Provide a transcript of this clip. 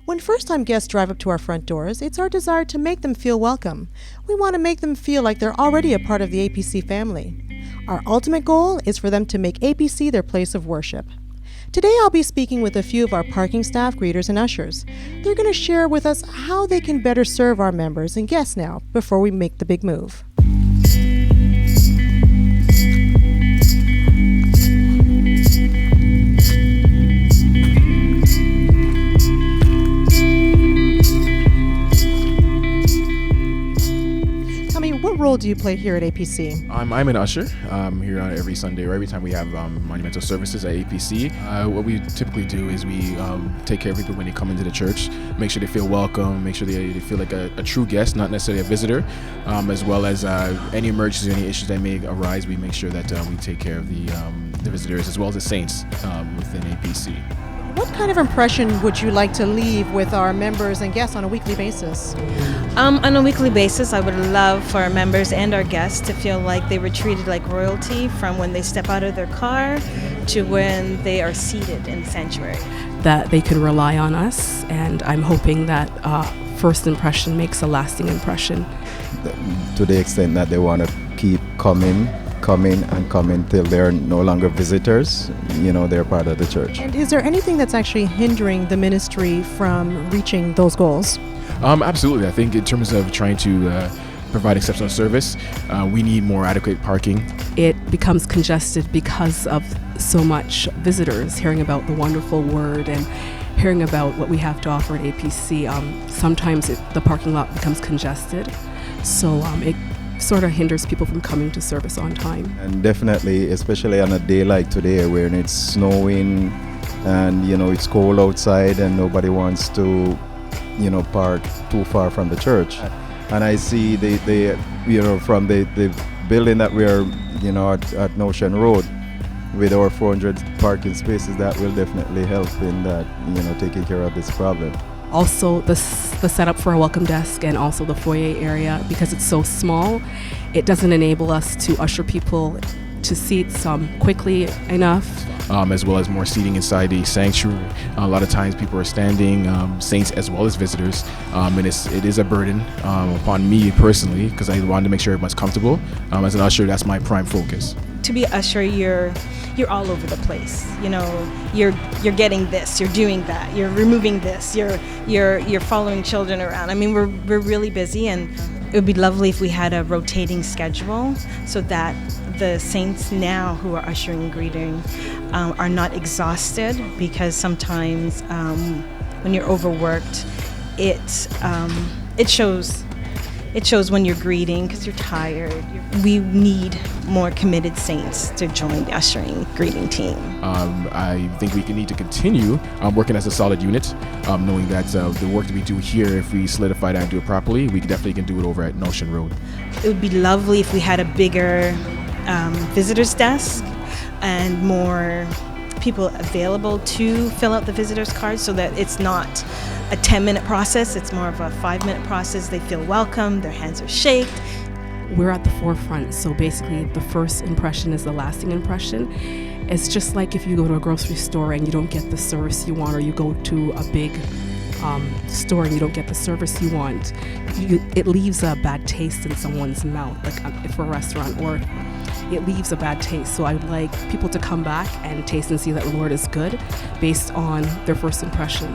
When first-time guests drive up to our front doors, it's our desire to make them feel welcome. We want to make them feel like they're already a part of the APC family. Our ultimate goal is for them to make APC their place of worship. Today I'll be speaking with a few of our parking staff, greeters, and ushers. They're going to share with us how they can better serve our members and guests now before we make the big move. What role do you play here at APC? I'm an usher. Here on every Sunday or every time we have monumental services at APC. What we typically do is we take care of people when they come into the church, make sure they feel welcome, make sure they feel like a true guest, not necessarily a visitor, as well as any emergencies, any issues that may arise. We make sure that we take care of the visitors as well as the saints within APC. What kind of impression would you like to leave with our members and guests on a weekly basis? On a weekly basis, I would love for our members and our guests to feel like they were treated like royalty from when they step out of their car to when they are seated in the sanctuary. That they could rely on us, and I'm hoping that first impression makes a lasting impression. To the extent that they want to keep coming till they're no longer visitors, they're part of the church. And is there anything that's actually hindering the ministry from reaching those goals? Absolutely. I think in terms of trying to provide exceptional service, we need more adequate parking. It becomes congested because of so much visitors hearing about the wonderful word and hearing about what we have to offer at APC. Sometimes the parking lot becomes congested, so it sort of hinders people from coming to service on time. And definitely, especially on a day like today when it's snowing and it's cold outside and nobody wants to park too far from the church. And I see from the building that we're at Notion Road with our 400 parking spaces, that will definitely help in that taking care of this problem. Also, the setup for a welcome desk and also the foyer area, because it's so small, it doesn't enable us to usher people to seats quickly enough. As well as more seating inside the sanctuary. A lot of times people are standing, saints as well as visitors, and it is a burden upon me personally, because I want to make sure everyone's comfortable. As an usher, that's my prime focus. To be an usher, you're all over the place. You're getting this, you're doing that, you're removing this, you're following children around. I mean, we're really busy, and it would be lovely if we had a rotating schedule so that the saints now who are ushering and greeting are not exhausted, because sometimes when you're overworked, it shows. It shows when you're greeting because you're tired. We need more committed saints to join the ushering greeting team. I think we need to continue working as a solid unit, knowing that the work that we do here, if we solidify that and do it properly, we definitely can do it over at Notion Road. It would be lovely if we had a bigger visitor's desk and more people available to fill out the visitor's card, so that it's not a 10-minute process, it's more of a 5-minute process. They feel welcome, their hands are shaked. We're at the forefront, so basically the first impression is the lasting impression. It's just like if you go to a grocery store and you don't get the service you want, or you go to a big store and you don't get the service you want, it leaves a bad taste in someone's mouth, like for a restaurant, or it leaves a bad taste. So I would like people to come back and taste and see that the Lord is good based on their first impression.